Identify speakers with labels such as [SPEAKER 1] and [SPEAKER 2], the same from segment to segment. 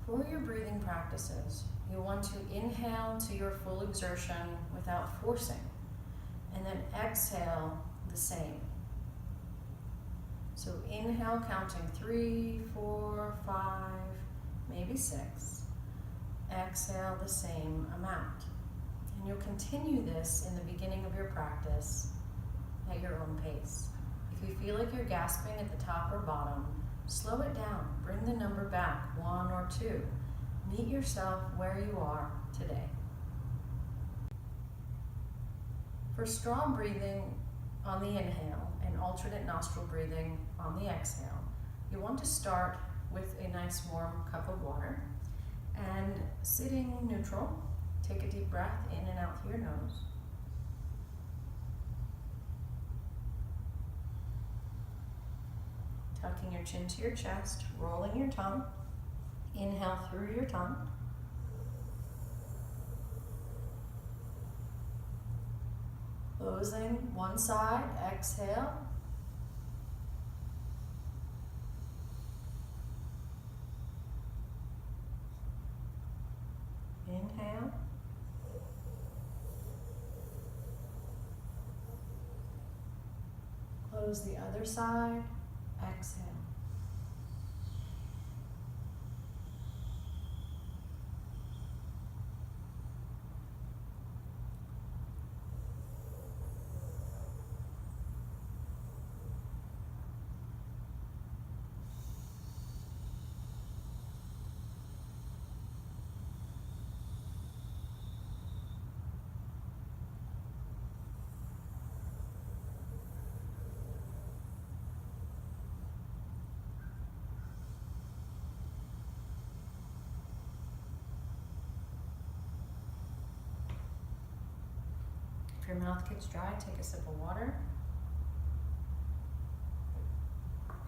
[SPEAKER 1] For your breathing practices, you want to inhale to your full exertion without forcing, and then exhale the same. So inhale, counting 3, 4, 5, maybe 6. Exhale the same amount. And you'll continue this in the beginning of your practice at your own pace. If you feel like you're gasping at the top or bottom, slow it down. Bring the number back, 1 or 2. Meet yourself where you are today. For strong breathing on the inhale and alternate nostril breathing on the exhale, you want to start with a nice warm cup of water and sitting neutral. Take a deep breath in and out through your nose. Tucking your chin to your chest, rolling your tongue. Inhale through your tongue. Closing one side, exhale. Inhale. Close the other side, exhale. If your mouth gets dry, take a sip of water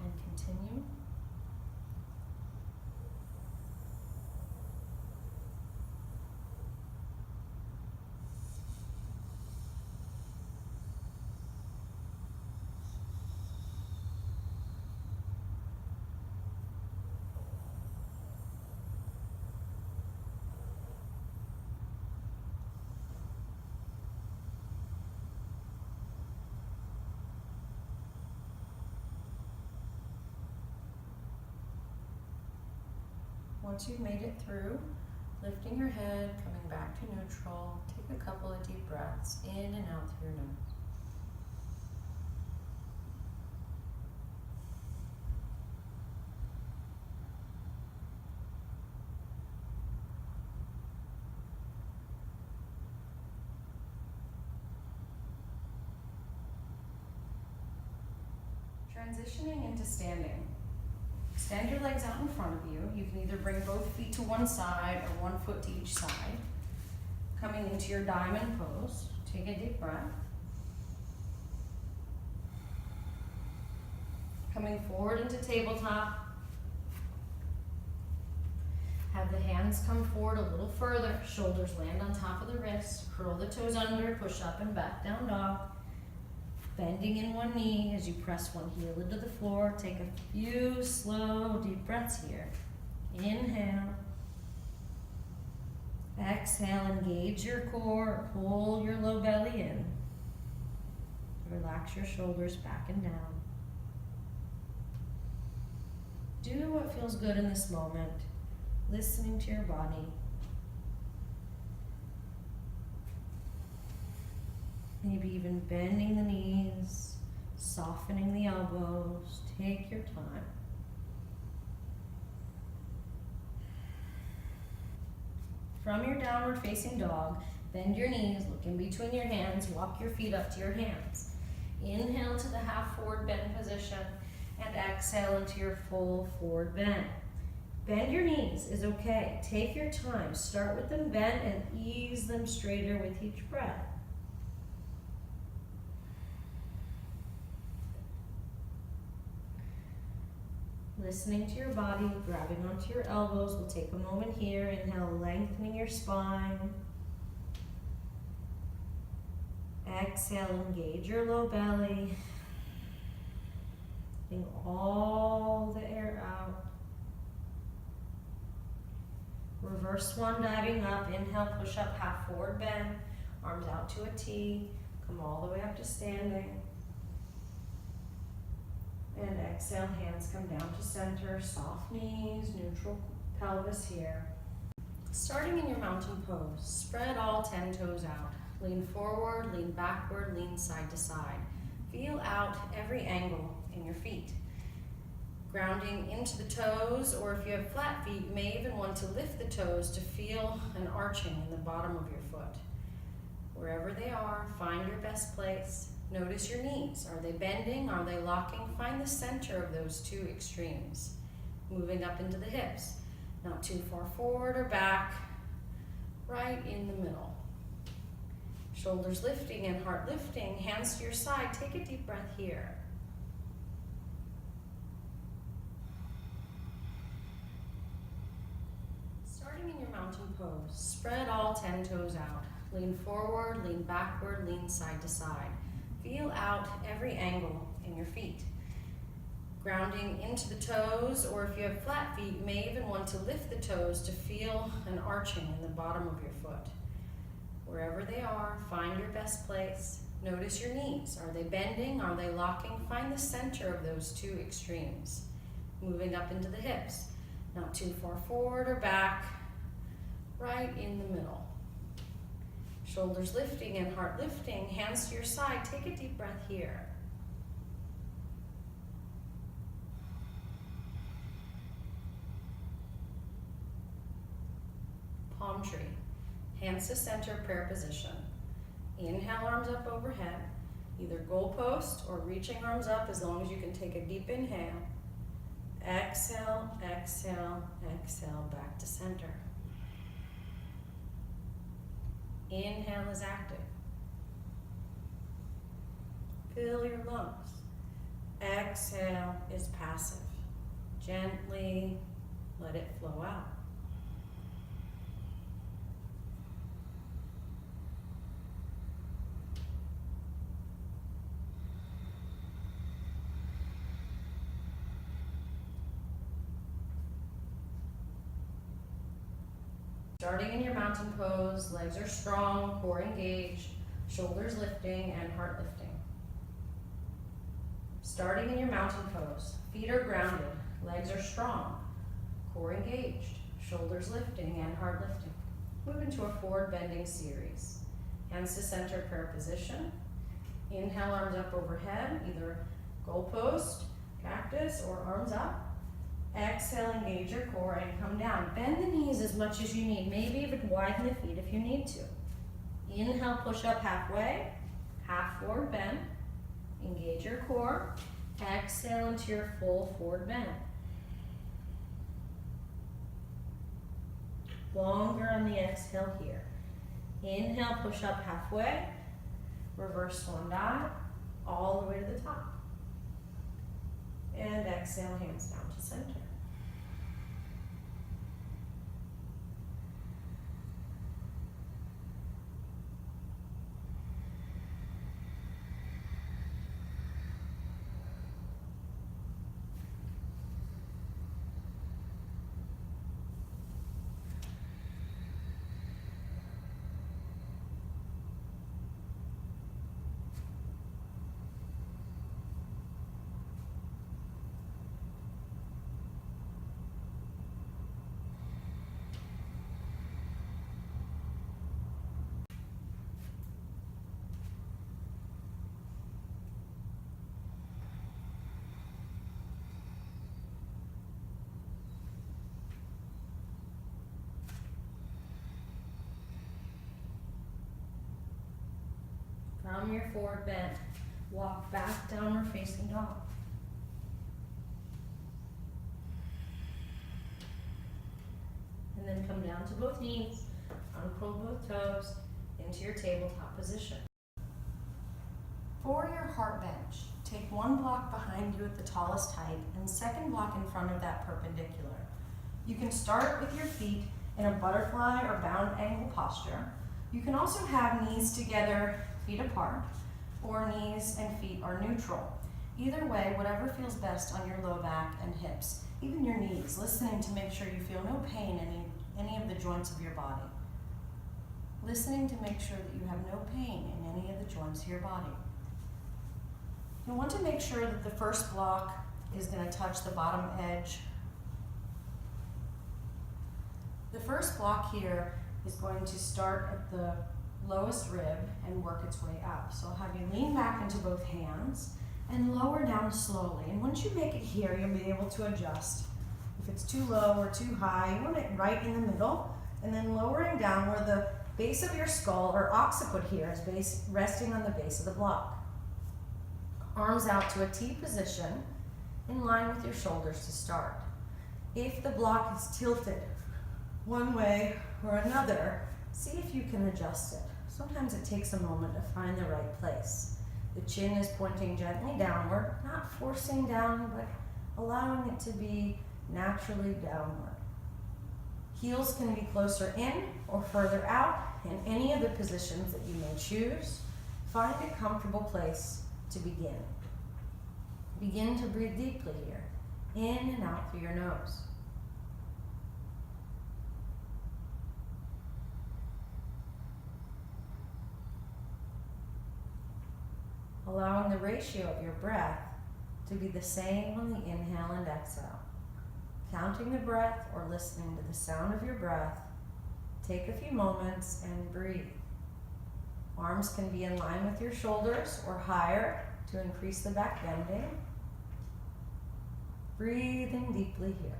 [SPEAKER 1] and continue. Once you've made it through, lifting your head, coming back to neutral, take a couple of deep breaths in and out through your nose. Transitioning into standing. Extend your legs out in front of you. You can either bring both feet to one side or 1 foot to each side. Coming into your diamond pose, take a deep breath. Coming forward into tabletop. Have the hands come forward a little further. Shoulders land on top of the wrists. Curl the toes under, push up and back, down dog. Bending in one knee as you press one heel into the floor. Take a few slow, deep breaths here. Inhale. Exhale, engage your core, pull your low belly in. Relax your shoulders back and down. Do what feels good in this moment, listening to your body. Maybe even bending the knees, softening the elbows. Take your time. From your downward facing dog, bend your knees, look in between your hands, walk your feet up to your hands. Inhale to the half forward bend position and exhale into your full forward bend. Bend your knees is okay. Take your time. Start with them bent and ease them straighter with each breath. Listening to your body, grabbing onto your elbows. We'll take a moment here. Inhale, lengthening your spine. Exhale, engage your low belly. Letting all the air out. Reverse one, diving up. Inhale, push up, half forward bend. Arms out to a T. Come all the way up to standing. And exhale, hands come down to center. Soft knees, neutral pelvis here. Starting in your mountain pose, spread all 10 toes out. Lean forward, lean backward, lean side to side. Feel out every angle in your feet. Grounding into the toes, or if you have flat feet, you may even want to lift the toes to feel an arching in the bottom of your foot. Wherever they are, find your best place. Notice your knees. Are they bending? Are they locking? Find the center of those two extremes. Moving up into the hips. Not too far forward or back. Right in the middle. Shoulders lifting and heart lifting. Hands to your side. Take a deep breath here. Starting in your mountain pose, spread all 10 toes out. Lean forward, lean backward, lean side to side. Feel out every angle in your feet. Grounding into the toes, or if you have flat feet, you may even want to lift the toes to feel an arching in the bottom of your foot. Wherever they are, find your best place. Notice your knees. Are they bending? Are they locking? Find the center of those two extremes. Moving up into the hips. Not too far forward or back. Right in the middle. Shoulders lifting and heart lifting. Hands to your side. Take a deep breath here. Palm tree. Hands to center, prayer position. Inhale, arms up overhead. Either goalpost or reaching arms up as long as you can take a deep inhale. Exhale, exhale, exhale, back to center. Inhale is active. Fill your lungs. Exhale is passive. Gently let it flow out. Starting in your mountain pose, legs are strong, core engaged, shoulders lifting and heart lifting. Starting in your mountain pose, feet are grounded, legs are strong, core engaged, shoulders lifting and heart lifting. Move into a forward bending series. Hands to center, prayer position. Inhale, arms up overhead, either goalpost, cactus, or arms up. Exhale, engage your core and come down. Bend the knees as much as you need. Maybe even widen the feet if you need to. Inhale, push up halfway. Half forward bend. Engage your core. Exhale into your full forward bend. Longer on the exhale here. Inhale, push up halfway. Reverse swan dive. All the way to the top. And exhale, hands down to center. From your forward bend, walk back, downward facing dog. And then come down to both knees, uncurl both toes, into your tabletop position. For your heart bench, take one block behind you at the tallest height and second block in front of that perpendicular. You can start with your feet in a butterfly or bound angle posture. You can also have knees together, feet apart, or knees and feet are neutral. Either way, whatever feels best on your low back and hips, even your knees, listening to make sure you feel no pain any of the joints of your body. Listening to make sure that you have no pain in any of the joints of your body. You want to make sure that the first block is going to touch the bottom edge. The first block here is going to start at the lowest rib and work its way up. So I'll have you lean back into both hands and lower down slowly. And once you make it here, you'll be able to adjust. If it's too low or too high, you want it right in the middle, and then lowering down where the base of your skull or occiput here is resting on the base of the block. Arms out to a T position in line with your shoulders to start. If the block is tilted one way or another, see if you can adjust it. Sometimes it takes a moment to find the right place. The chin is pointing gently downward, not forcing down, but allowing it to be naturally downward. Heels can be closer in or further out in any of the positions that you may choose. Find a comfortable place to begin. Begin to breathe deeply here, in and out through your nose. Allowing the ratio of your breath to be the same on the inhale and exhale. Counting the breath or listening to the sound of your breath, take a few moments and breathe. Arms can be in line with your shoulders or higher to increase the back bending. Breathing deeply here.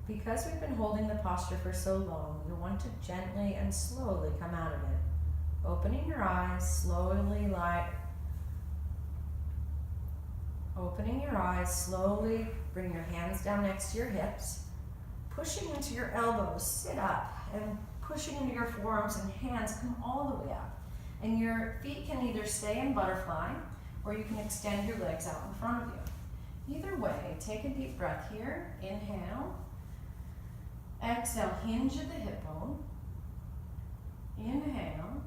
[SPEAKER 1] Because we've been holding the posture for so long, you want to gently and slowly come out of it. Opening your eyes, bring your hands down next to your hips, pushing into your elbows, sit up, and pushing into your forearms and hands come all the way up. And your feet can either stay in butterfly, or you can extend your legs out in front of you. Either way, take a deep breath here, inhale. Exhale, hinge at the hip bone. Inhale.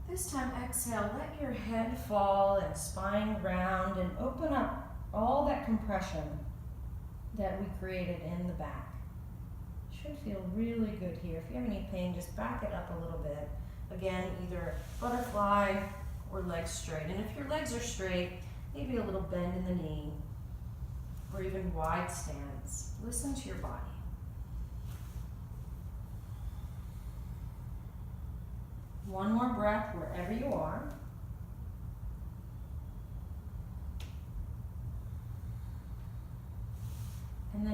[SPEAKER 1] This time, exhale, let your head fall and spine round and open up all that compression that we created in the back. Should feel really good here. If you have any pain, just back it up a little bit. Again, either butterfly or legs straight. And if your legs are straight, maybe a little bend in the knee or even wide stance. Listen to your body. One more breath wherever you are.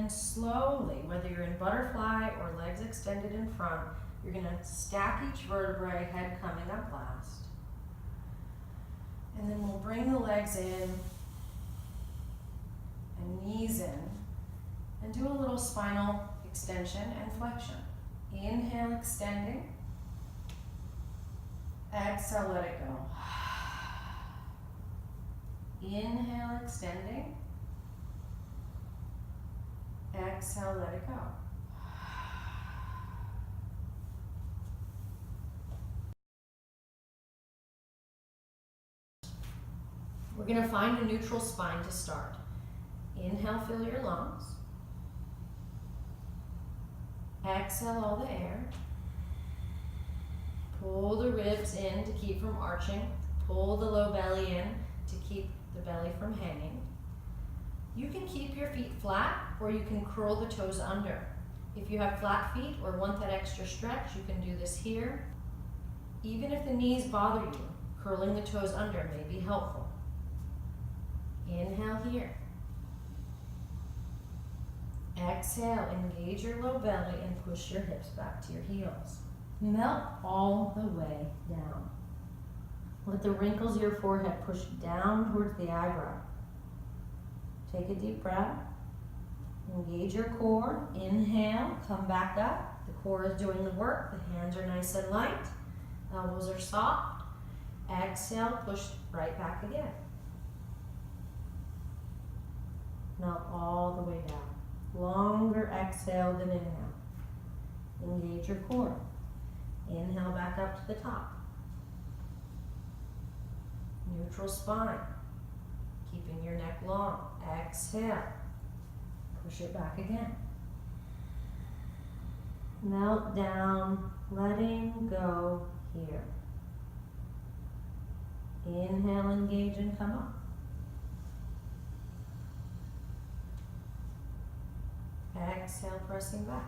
[SPEAKER 1] then slowly, whether you're in butterfly or legs extended in front, you're going to stack each vertebrae, head coming up last. And then we'll bring the legs in and knees in and do a little spinal extension and flexion. Inhale, extending. Exhale, let it go. Inhale, extending. Exhale, let it go. We're going to find a neutral spine to start. Inhale, fill your lungs. Exhale all the air. Pull the ribs in to keep from arching. Pull the low belly in to keep the belly from hanging. You can keep your feet flat or you can curl the toes under. If you have flat feet or want that extra stretch, you can do this here. Even if the knees bother you, curling the toes under may be helpful. Inhale here. Exhale, engage your low belly and push your hips back to your heels. Melt all the way down. Let the wrinkles of your forehead push down towards the eyebrow. Take a deep breath. Engage your core. Inhale, come back up. The core is doing the work. The hands are nice and light. Elbows are soft. Exhale, push right back again. Melt all the way down. Longer exhale than inhale. Engage your core. Inhale back up to the top. Neutral spine. Keeping your neck long. Exhale. Push it back again. Melt down, letting go here. Inhale, engage, and come up. Exhale, pressing back.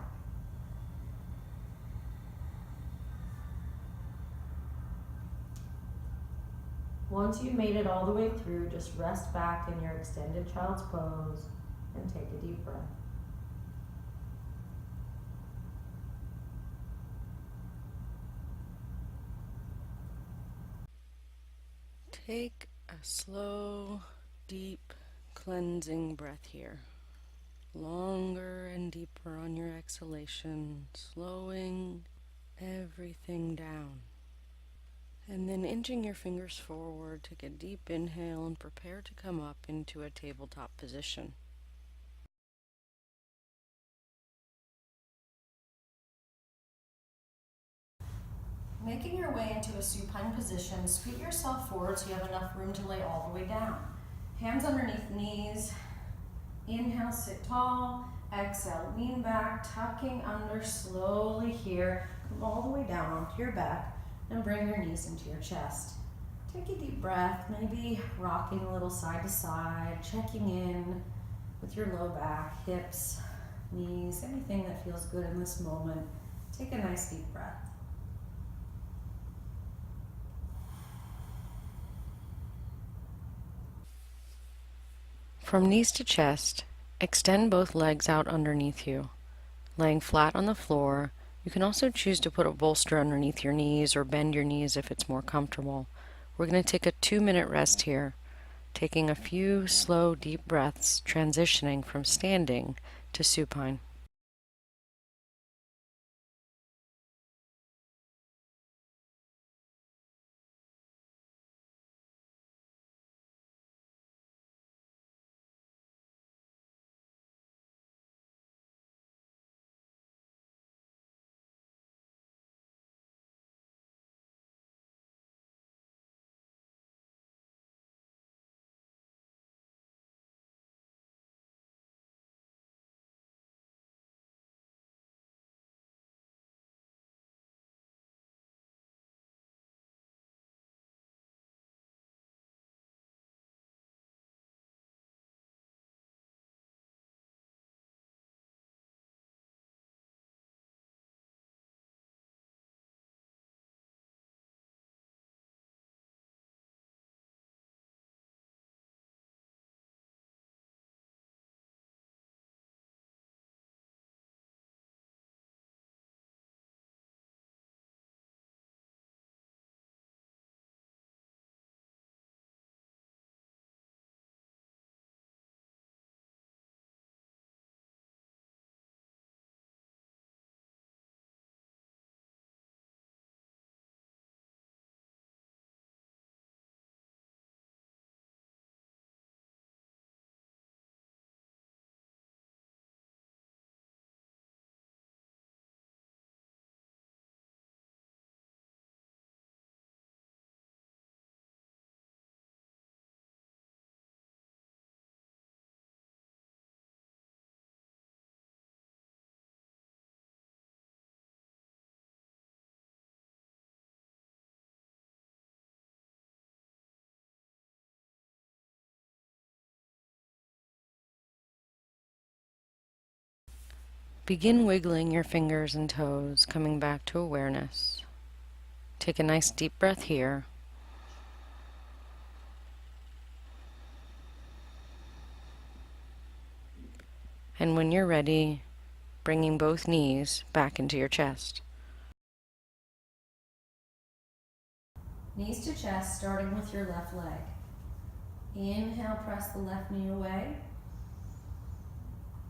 [SPEAKER 1] Once you've made it all the way through, just rest back in your extended child's pose and take a deep breath.
[SPEAKER 2] Take a slow, deep, cleansing breath here. Longer and deeper on your exhalation, slowing everything down. And then inching your fingers forward, take a deep inhale and prepare to come up into a tabletop position.
[SPEAKER 1] Making your way into a supine position, scoot yourself forward so you have enough room to lay all the way down. Hands underneath knees. Inhale, sit tall. Exhale, lean back, tucking under slowly here. Come all the way down onto your back and bring your knees into your chest. Take a deep breath, maybe rocking a little side to side, checking in with your low back, hips, knees, anything that feels good in this moment. Take a nice deep breath.
[SPEAKER 2] From knees to chest, extend both legs out underneath you, laying flat on the floor. You can also choose to put a bolster underneath your knees or bend your knees if it's more comfortable. We're going to take a 2-minute rest here, taking a few slow, deep breaths, transitioning from standing to supine. Begin wiggling your fingers and toes, coming back to awareness. Take a nice deep breath here. And when you're ready, bringing both knees back into your chest.
[SPEAKER 1] Knees to chest, starting with your left leg. Inhale, press the left knee away.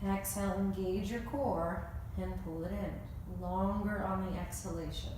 [SPEAKER 1] Exhale, engage your core and pull it in. Longer on the exhalation.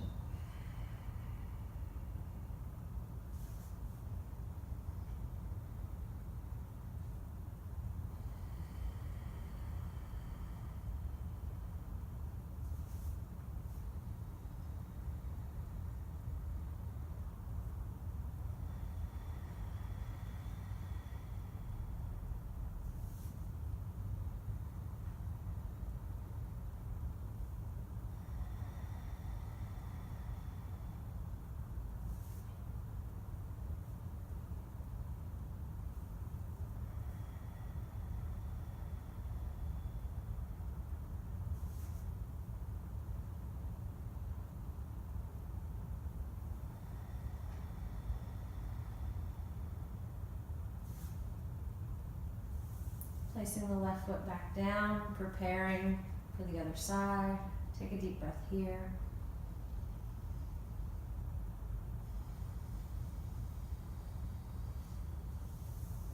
[SPEAKER 1] Placing the left foot back down, preparing for the other side. Take a deep breath here.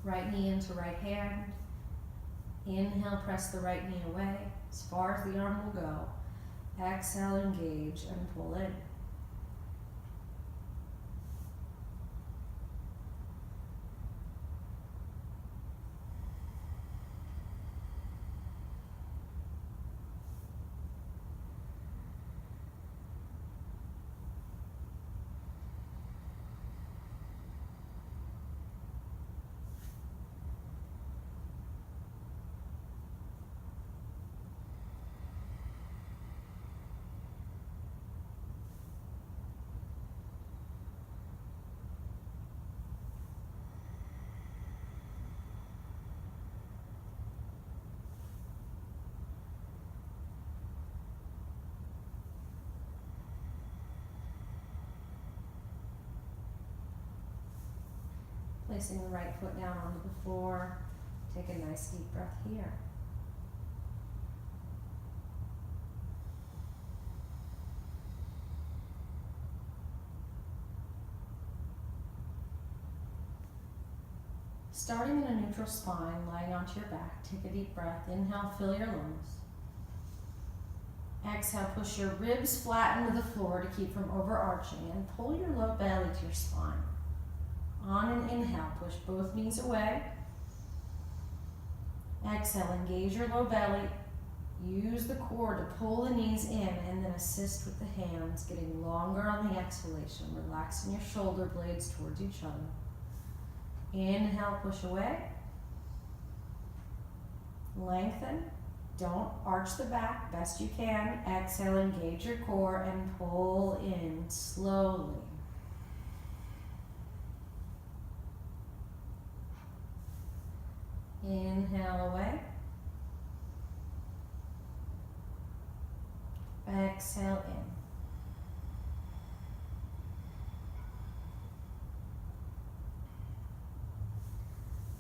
[SPEAKER 1] Right knee into right hand. Inhale, press the right knee away as far as the arm will go. Exhale, engage and pull in. Placing the right foot down onto the floor. Take a nice deep breath here. Starting in a neutral spine, lying onto your back, take a deep breath. Inhale, fill your lungs. Exhale, push your ribs flat into the floor to keep from overarching and pull your low belly to your spine. On an inhale, push both knees away. Exhale, engage your low belly. Use the core to pull the knees in and then assist with the hands, getting longer on the exhalation, relaxing your shoulder blades towards each other. Inhale, push away. Lengthen. Don't arch the back, best you can. Exhale, engage your core and pull in slowly. Inhale away. Exhale in.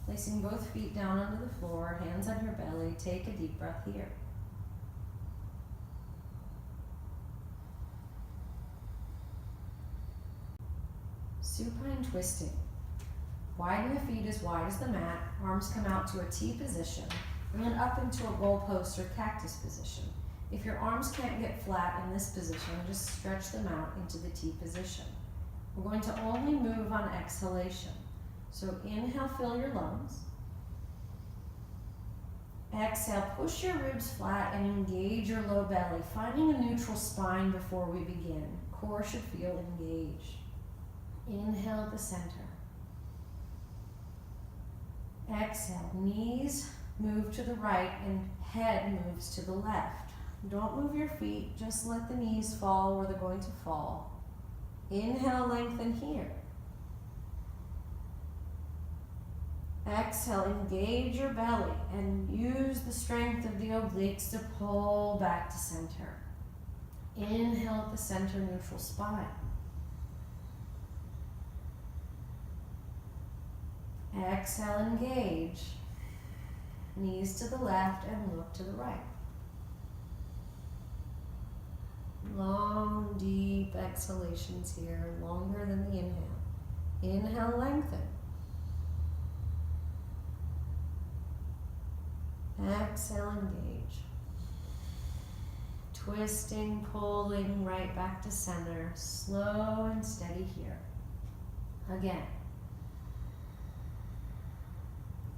[SPEAKER 1] Placing both feet down onto the floor, hands on your belly, take a deep breath here. Supine twisting. Widen the feet as wide as the mat, arms come out to a T position, and then up into a goalpost or cactus position. If your arms can't get flat in this position, just stretch them out into the T position. We're going to only move on exhalation. So inhale, fill your lungs. Exhale, push your ribs flat and engage your low belly, finding a neutral spine before we begin. Core should feel engaged. Inhale at the center. Exhale, knees move to the right and head moves to the left. Don't move your feet, just let the knees fall where they're going to fall. Inhale, lengthen here. Exhale, engage your belly and use the strength of the obliques to pull back to center. Inhale at the center, neutral spine. Exhale, engage. Knees to the left and look to the right. Long, deep exhalations here, longer than the inhale. Inhale, lengthen. Exhale, engage. Twisting, pulling right back to center. Slow and steady here. Again.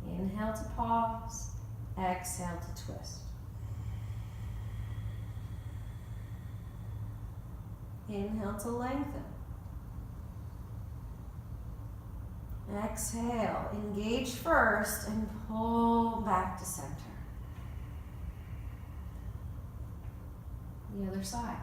[SPEAKER 1] Inhale to pause. Exhale to twist. Inhale to lengthen. Exhale, engage first and pull back to center. The other side.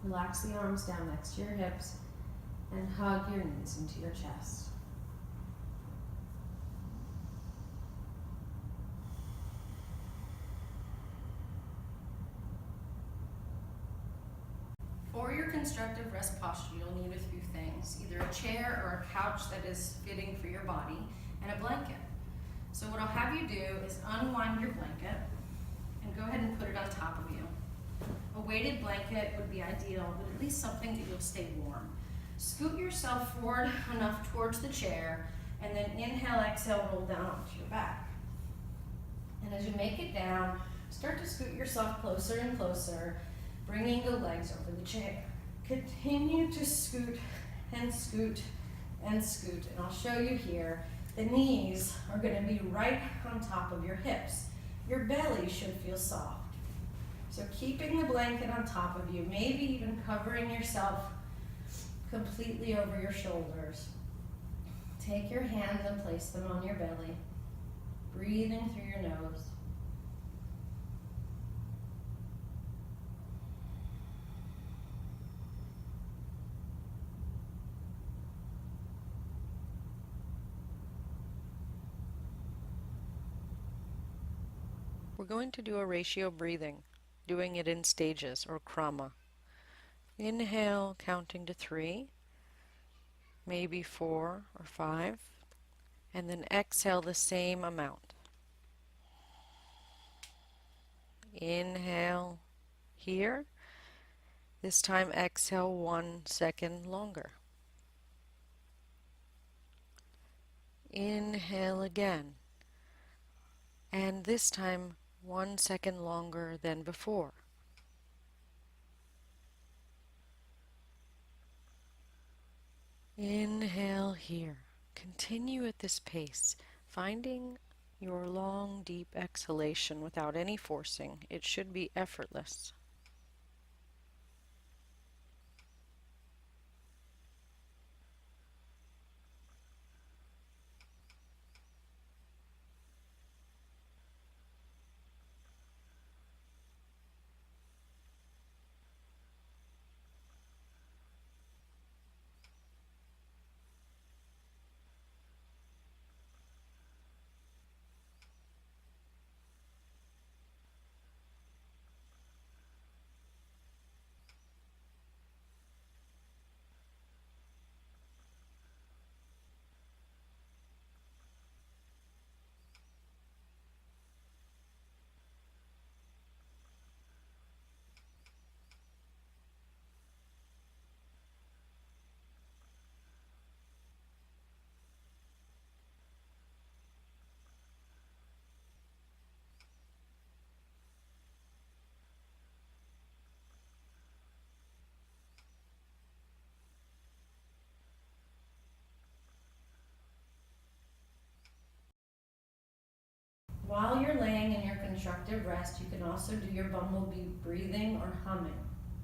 [SPEAKER 1] Relax the arms down next to your hips and hug your knees into your chest. For your constructive rest posture, you'll need a few things, either a chair or a couch that is fitting for your body, and a blanket. So what I'll have you do is unwind your blanket and go ahead and put it on top of you. A weighted blanket would be ideal, but at least something that you'll stay warm. Scoot yourself forward enough towards the chair, and then inhale, exhale, roll down onto your back. And as you make it down, start to scoot yourself closer and closer, bringing the legs over the chair. Continue to scoot and scoot and scoot, and I'll show you here. The knees are going to be right on top of your hips. Your belly should feel soft. So keeping the blanket on top of you, maybe even covering yourself completely over your shoulders. Take your hands and place them on your belly, breathing through your nose.
[SPEAKER 2] We're going to do a ratio breathing, doing it in stages or krama. Inhale, counting to 3, maybe 4 or 5, and then exhale the same amount. Inhale here. This time exhale 1 second longer. Inhale again. And this time 1 second longer than before. Inhale here. Continue at this pace, finding your long, deep exhalation without any forcing. It should be effortless.
[SPEAKER 1] While you're laying in your constructive rest, you can also do your bumblebee breathing or humming.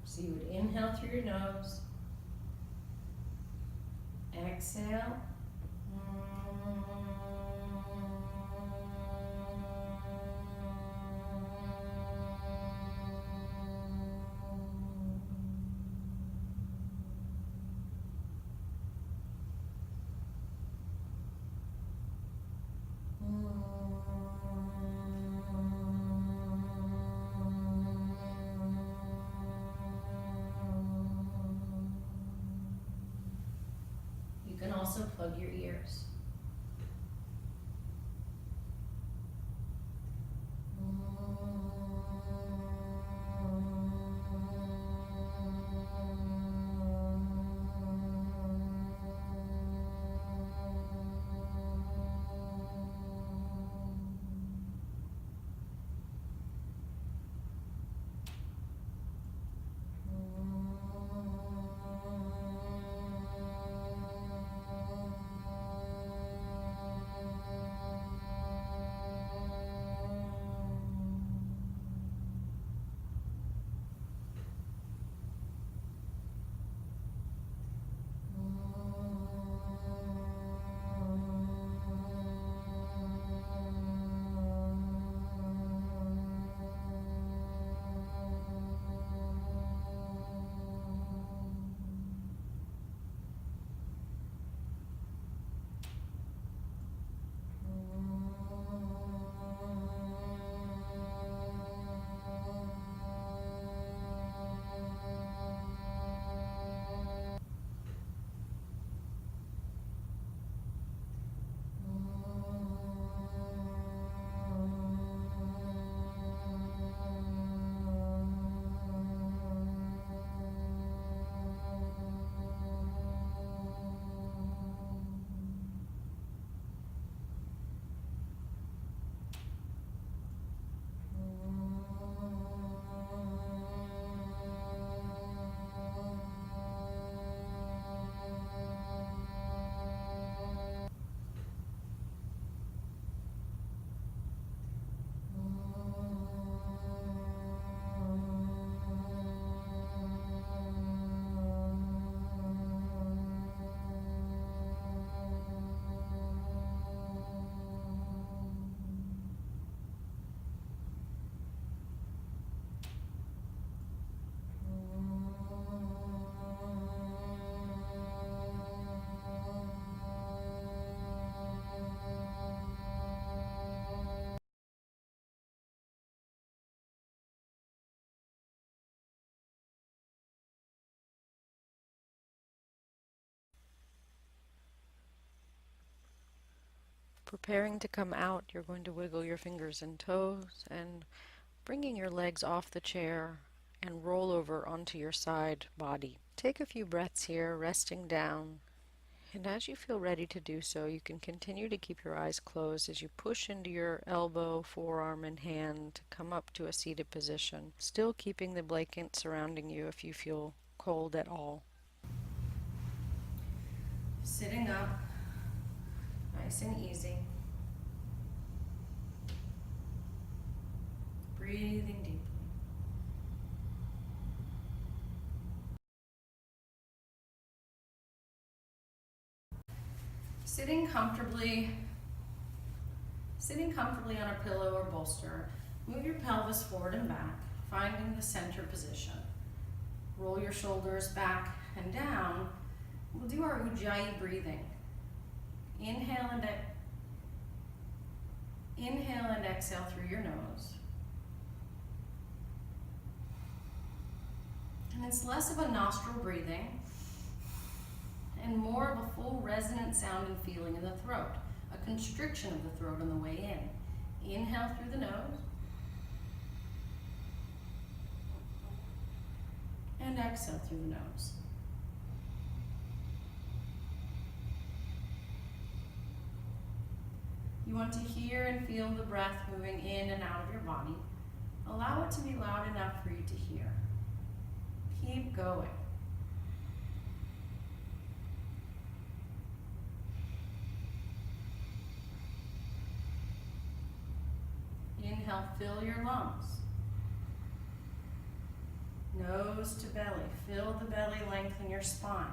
[SPEAKER 1] So you would inhale through your nose, exhale. You can also plug your ears.
[SPEAKER 2] Preparing to come out, you're going to wiggle your fingers and toes and bringing your legs off the chair and roll over onto your side body. Take a few breaths here, resting down. And as you feel ready to do so, you can continue to keep your eyes closed as you push into your elbow, forearm, and hand to come up to a seated position, still keeping the blanket surrounding you if you feel cold at all.
[SPEAKER 1] Sitting up, nice and easy. Breathing deeply. Sitting comfortably on a pillow or bolster, move your pelvis forward and back, finding the center position. Roll your shoulders back and down. We'll do our Ujjayi breathing. Inhale and exhale through your nose. And it's less of a nostril breathing and more of a full resonant sound and feeling in the throat, a constriction of the throat on the way in. Inhale through the nose and exhale through the nose. You want to hear and feel the breath moving in and out of your body. Allow it to be loud enough for you to hear. Keep going. Inhale, fill your lungs. Nose to belly, fill the belly, lengthen your spine.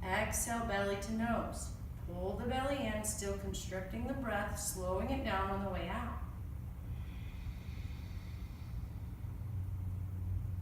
[SPEAKER 1] Exhale, belly to nose. Pull the belly in, still constricting the breath, slowing it down on the way out.